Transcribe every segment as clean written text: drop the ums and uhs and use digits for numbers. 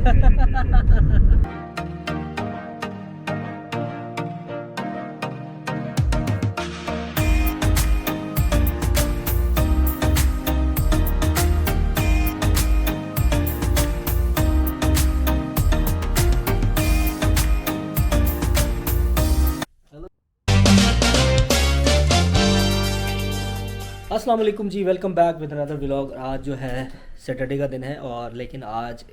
अस्सलाम वालेकुम जी, welcome back with another vlog. आज जो है सैटरडे का दिन है और लेकिन आज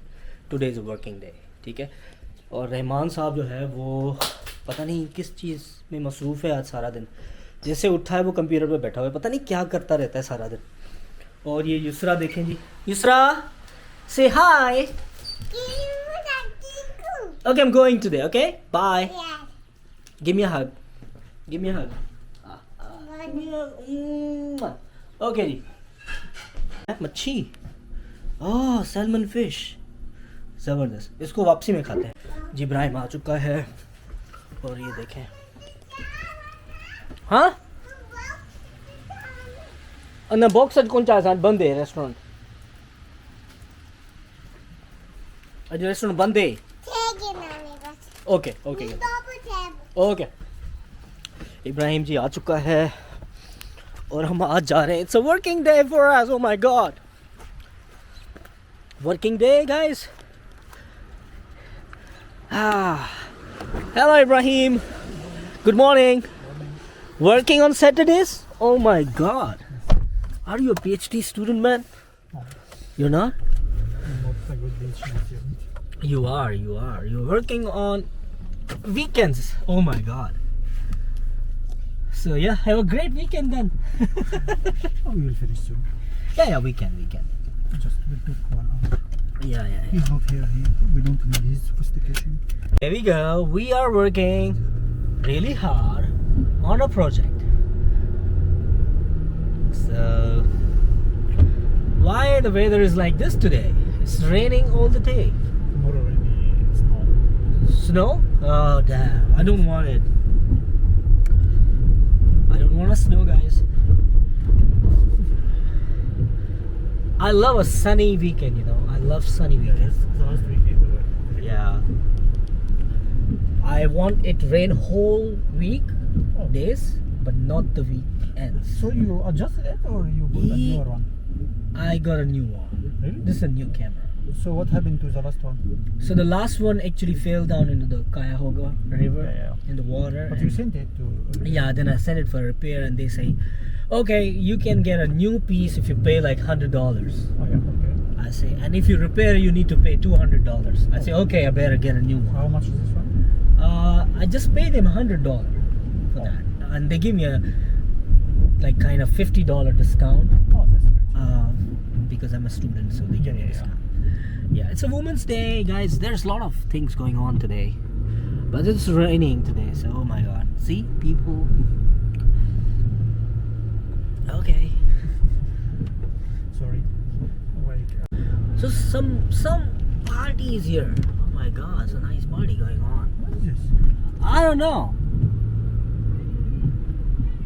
टुडे इज़ वर्किंग डे, ठीक है। और रहमान साहब जो है वो पता नहीं किस चीज़ में मसरूफ़ है आज सारा दिन। जैसे उठा है वो कंप्यूटर पे बैठा हुआ है, पता नहीं क्या करता रहता है सारा दिन। और ये युसरा देखें जी, युसरा से hi. Okay, I am going today, okay bye. Give me a hug, give me a hug. Okay जी। मच्छी, ओह सैल्मन फिश, ज़बरदस्त। इसको वापसी में खाते हैं जी। इब्राहिम आ चुका है और ये देखें, हाँ ना बॉक्स आज कौन चाहे बंद है रेस्टोरेंट, आज रेस्टोरेंट बंद है। Okay okay okay. Ibrahim ji आ चुका है और हम आज जा रहे हैं। It's a working day for us, oh my God, working day guys. Hello Ibrahim, good morning. Working on Saturdays, oh my God. Are you a PhD student, man? You're not? Not a good PhD student. You are. You're working on weekends, oh my god. So yeah, have a great weekend then. Oh, we will finish soon. Yeah, we can. Just we took 1 hour. Yeah. He's not here. We don't need his sophistication. Here we go. We are working really hard on a project. So why the weather is like this today? It's raining all the day. Tomorrow will be snow. Snow? Oh damn! I don't want it. I don't want to snow, guys. I love a sunny weekend, you know. I love sunny weekends. Yes, the last weekend. Yeah. I want it rain whole week days, but not the weekends. So you adjusted it or you bought a newer one? I got a new one. Really? This is a new camera. So what happened to the last one? So the last one actually fell down into the Cuyahoga River in the water. But you sent it to... Yeah, then I sent it for repair and they say, okay, you can get a new piece if you pay like $100. Oh yeah, okay. I say, and if you repair, you need to pay $200. I say, okay, I better get a new one. How much is this one? I just paid them $100 for that, and they give me a like kind of $50 discount Oh, that's great. because I'm a student, so they give me a discount. Yeah, it's a Women's Day, guys. There's a lot of things going on today, but it's raining today, so oh my god. See, people. Okay. Sorry. Wait. So some party is here. Oh my god, it's a nice party going on. What is this? I don't know.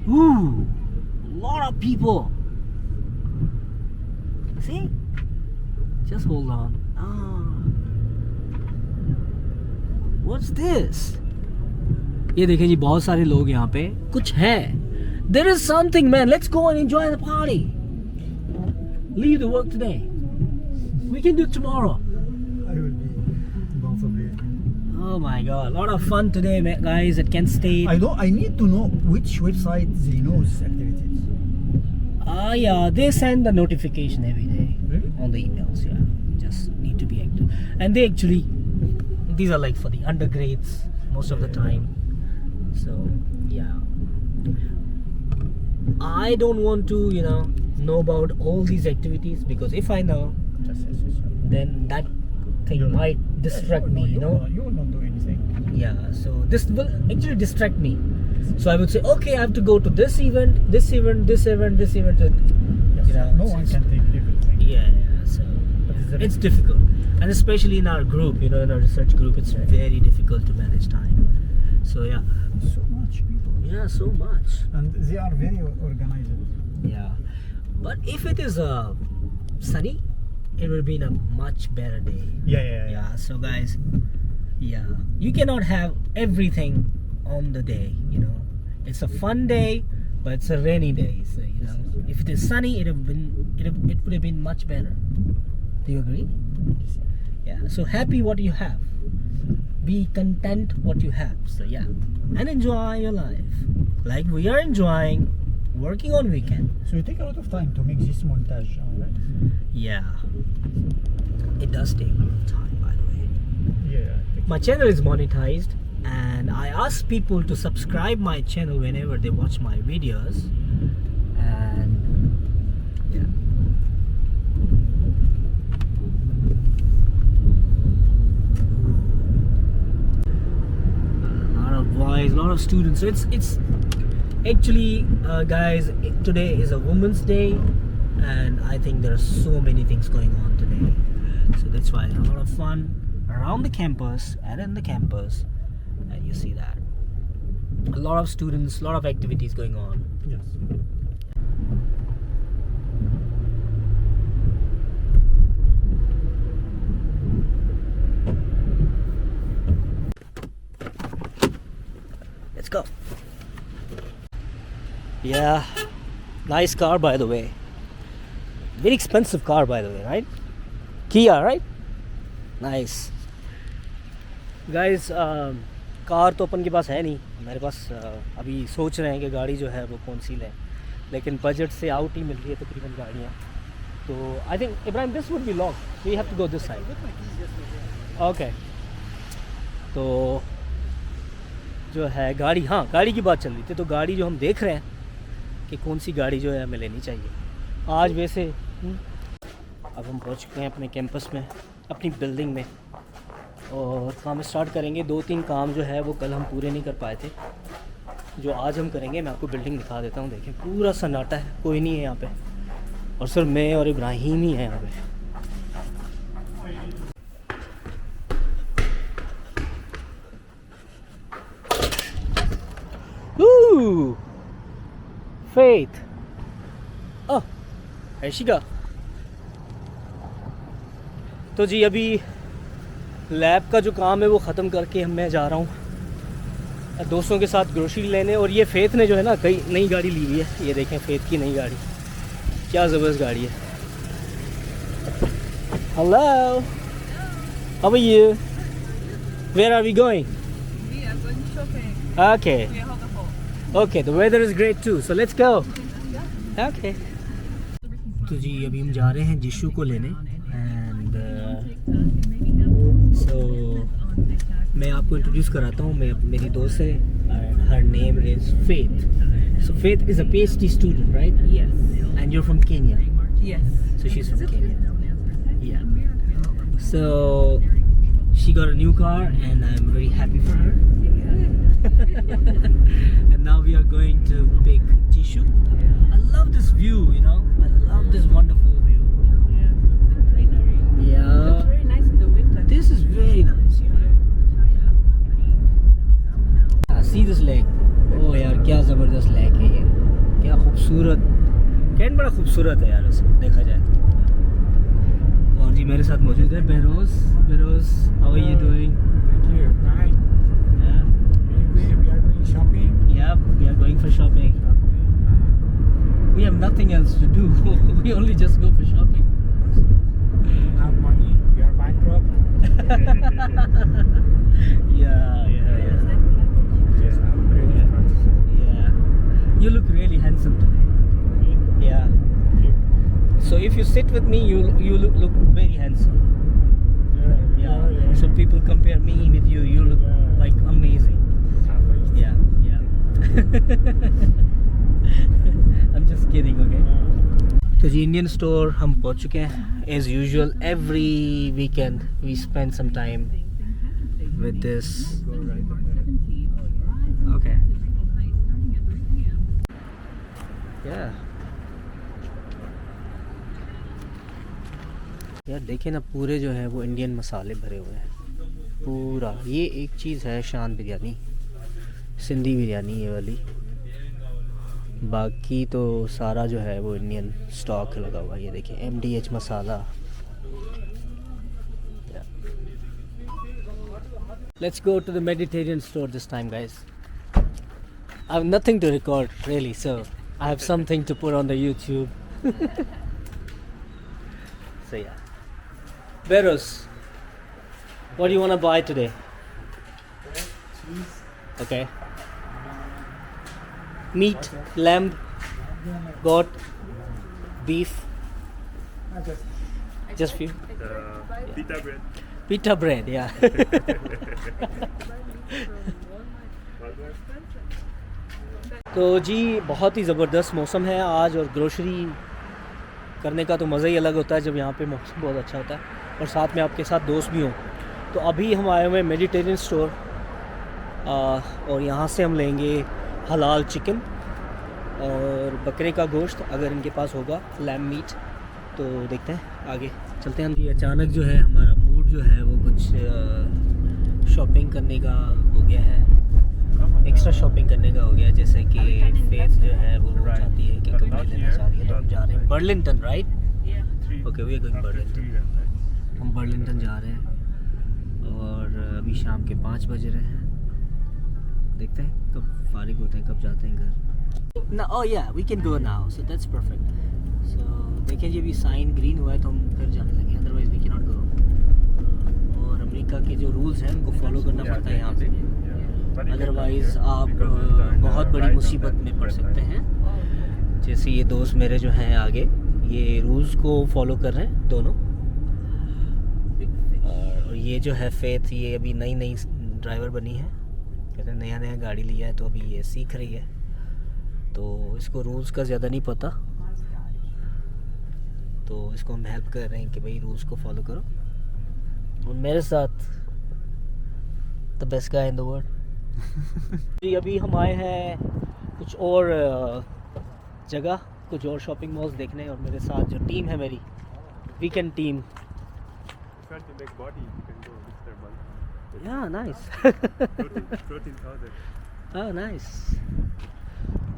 Ooh, lot of people. See? Just hold on. What's this? ये देखें जी, बहुत सारे लोग यहाँ पे कुछ है. There is something, man. Let's go and enjoy the party. Leave the work today. We can do it tomorrow. I will be both of you. Oh my god, a lot of fun today, guys, at Kent State. I need to know which website they know these activities. Yeah, they send the notification every day. Really? On the emails. Yeah, just need to be active. And they actually, these are like for the undergrades most of the time. So yeah, I don't want to know about all these activities, because if I know, then that thing might distract me, You will not do anything. Yeah, so this will actually distract me. So I would say, okay, I have to go to this event, this event, this event, this event. Yes, no one can take everything. Yeah, so it's difficult. And especially in our group, in our research group, it's very difficult to manage time. So yeah. So much people. Yeah, so much. And they are very organized. Yeah. But if it is sunny, it would have been a much better day. Yeah. So guys, yeah, you cannot have everything on the day, you know. It's a fun day, but it's a rainy day. So you know, if it is sunny, it would have been much better. Do you agree? Yeah. So happy what you have. Be content what you have. So yeah, and enjoy your life like we are enjoying working on weekend. So you take a lot of time to make this montage, right? Yeah, it does take a lot of time, by the way. Yeah. My channel is monetized, and I ask people to subscribe my channel whenever they watch my videos. And yeah, a lot of boys, a lot of students. So it's actually, guys, today is a Women's Day, and I think there are so many things going on today. So that's why a lot of fun around the campus and in the campus, and you see that a lot of students, a lot of activities going on. Yes. Let's go. Yeah, nice car, by the way. Very expensive car, by the way, right? Kia, right? Nice. Guys, car तो अपन के पास है नहीं, मेरे पास अभी सोच रहे हैं कि गाड़ी जो है वो कौन सी लें, लेकिन बजट से आउट ही मिल रही है तकरीबन गाड़ियाँ. तो I think Ibrahim this would be long, we have to go this side. Okay, तो जो है गाड़ी, हाँ गाड़ी की बात चल रही थी, तो गाड़ी जो हम देख रहे हैं कि कौन सी गाड़ी जो है हमें लेनी चाहिए आज. वैसे अब हम पहुंच चुके हैं अपने कैंपस में, अपनी बिल्डिंग में, और काम स्टार्ट करेंगे. 2-3 काम जो है वो कल हम पूरे नहीं कर पाए थे, जो आज हम करेंगे. मैं आपको बिल्डिंग दिखा देता हूँ. देखें, पूरा सन्नाटा है, कोई नहीं है यहाँ पे, और सिर्फ मैं और इब्राहिम ही हैं यहाँ पे. Faith. Oh, Ashika. तो जी अभी लैब का जो काम है वो ख़त्म करके मैं जा रहा हूँ दोस्तों के साथ ग्रोसरी लेने. और ये फेथ ने जो है ना कई नई गाड़ी ली हुई है. ये देखें, फेथ की नई गाड़ी, क्या ज़बरदस्त गाड़ी है. Hello, how are you? Where are we going? We are going shopping. Okay We are Hogafo. Okay, the weather is great too, so let's go. Okay, तो जी अभी हम जा रहे हैं जिशु को लेने. एंड सो मैं आपको इंट्रोड्यूस कराता हूँ. मेरी दोस्त है, her name is faith. So faith is a PhD student, right? Yes. And you're from Kenya. Yes. So she's from Kenya. Yeah. So she got a new car and I'm very happy for her. And now we are going to pick Jishu. I love this view, you know. I love this wonderful view. Yeah. The greenery. Yeah. It's very nice in the winter. This is very nice, you know. Yeah. See this lake. Oh यार, क्या ज़बरदस्त lake है ये. क्या खूबसूरत. Cantt बड़ा खूबसूरत है यार वैसे देखा जाए तो. और जी मेरे साथ मौजूद है Beroz. Beroz, how are you doing? Thank you. Fine. We are going shopping. Yeah, we are going for shopping. We have nothing else to do. We only just go for shopping. We don't have money. We are bankrupt. Yeah. Yes, I'm credit cards. Yeah. You look really handsome today. Yeah. Thank you. So if you sit with me, you look very handsome. Yeah. So people compare me with you. You look Yeah. like amazing. Thanks. Yeah. I'm just kidding, okay? तो जी Indian store हम पहुंच चुके हैं. As usual every weekend we spend some time with this. Okay, या यार देखें ना, पूरे जो है वो इंडियन मसाले भरे हुए हैं पूरा. ये एक चीज़ है शान बिरयानी, सिंधी बिरयानी ये वाली. बाकी तो सारा जो है वो इंडियन स्टॉक लगा हुआ है. ये देखिए MDH masala, Let's go to the Mediterranean store this time, guys. I have nothing to record, really, so I have something to put on the YouTube. So yeah. Beros, what do you want to buy today? Cheese. Okay. Meat, lamb, goat, beef, just few. Pita bread. Pita bread, yeah. तो जी बहुत ही ज़बरदस्त मौसम है आज, और grocery करने का तो मज़ा ही अलग होता है जब यहाँ पे मौसम बहुत अच्छा होता है और साथ में आपके साथ दोस्त भी हों। तो अभी हम आए हुए हैं मेडिटेरियन स्टोर, और यहाँ से हम लेंगे हलाल चिकन और बकरे का गोश्त अगर इनके पास होगा, लैम मीट। तो देखते हैं आगे चलते हैं। ये अचानक जो है हमारा मूड जो है वो कुछ शॉपिंग करने का हो गया है, एक्स्ट्रा शॉपिंग करने का हो गया है। जैसे कि फेस जो है वो चाहती है कि कपड़े लेना चाह रही है, तो हम जा रहे हैं Burlington, right? Okay, we are going Burlington. हम बर्लिंगटन जा रहे हैं और अभी शाम के 5 बज रहे हैं। देखते हैं कब फारिग होते हैं, कब जाते हैं घर। ना oh yeah we can go now, so that's perfect. So देखिए जी अभी साइन ग्रीन हुआ है तो हम फिर जाने लगे, otherwise we can not go. और अमेरिका के जो रूल्स हैं उनको फॉलो करना पड़ता है यहाँ पे, अदरवाइज़ आप बहुत बड़ी मुसीबत में पड़ सकते हैं। जैसे ये दोस्त मेरे जो हैं आगे, ये रूल्स को फॉलो कर रहे हैं दोनों। और ये जो है फेथ, ये अभी नई नई ड्राइवर बनी है, कहते हैं नया नया गाड़ी लिया है तो अभी ये सीख रही है, तो इसको रूल्स का ज़्यादा नहीं पता। तो इसको हम हेल्प कर रहे हैं कि भाई रूल्स को फॉलो करो। और मेरे साथ the best guy in the world. जी अभी हम आए हैं कुछ और जगह, कुछ और शॉपिंग मॉल्स देखने, और मेरे साथ जो टीम है मेरी वीकेंड टीम। या नाइस। 14,000. हाँ नाइस।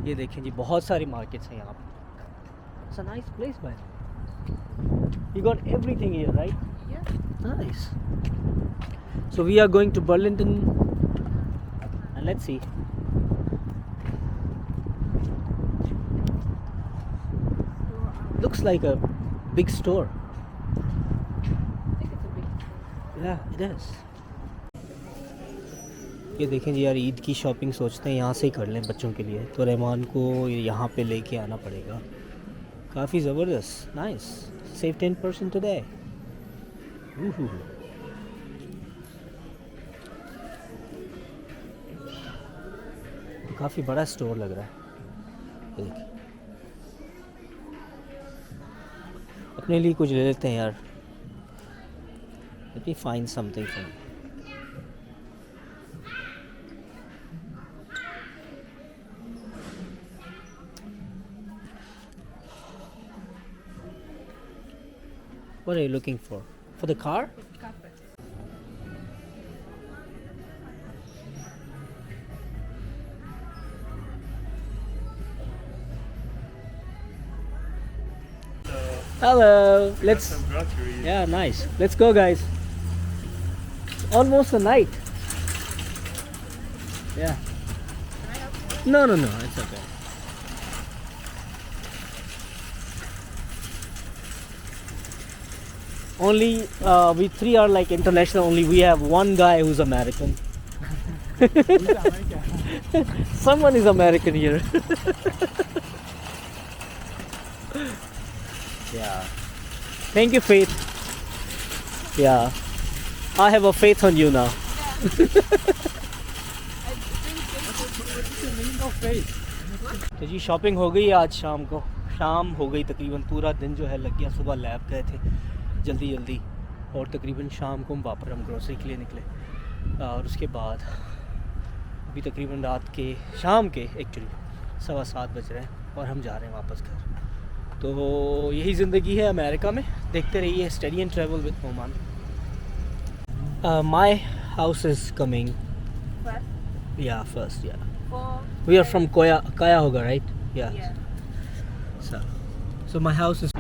ये देखें जी बहुत सारी मार्केट्स हैं यहाँ पे। इट्स अ नाइस प्लेस भाई, you got everything here right? Nice. So we are going to Burlington and let's see. Looks like a big store. Yeah, it is. ये देखें जी यार, ईद की शॉपिंग सोचते हैं यहाँ से ही कर लें बच्चों के लिए, तो रहमान को यहाँ पे लेके आना पड़ेगा। काफ़ी ज़बरदस्त, नाइस। Save 10% today. काफ़ी बड़ा स्टोर लग रहा है। देखिए अपने लिए कुछ ले लेते हैं यार। Let me find something for me. What are you looking for? For the car? Hello. Let's. Some groceries. Yeah, nice. Let's go, guys. It's almost a night. Yeah. No, it's okay. Only we three are like international. Only we have one guy who's American. Someone is American here. Yeah. Thank you, Faith. Yeah. I have a faith on you now. तो जी shopping हो गई आज शाम को, शाम हो गई तकरीबन। पूरा दिन जो है लग गया, सुबह लैब गए थे जल्दी और तकरीबन शाम को हम वापस हम ग्रोसरी के लिए निकले। और उसके बाद अभी तकरीबन रात के शाम के एक्चुअली 7:15 बज रहे हैं और हम जा रहे हैं वापस घर। तो यही ज़िंदगी है अमेरिका में, देखते रहिए study and travel with Noman. My house is coming. या फर्स्ट या वी आर फ्रॉम काया होगा राइट? या सो माय हाउस इज़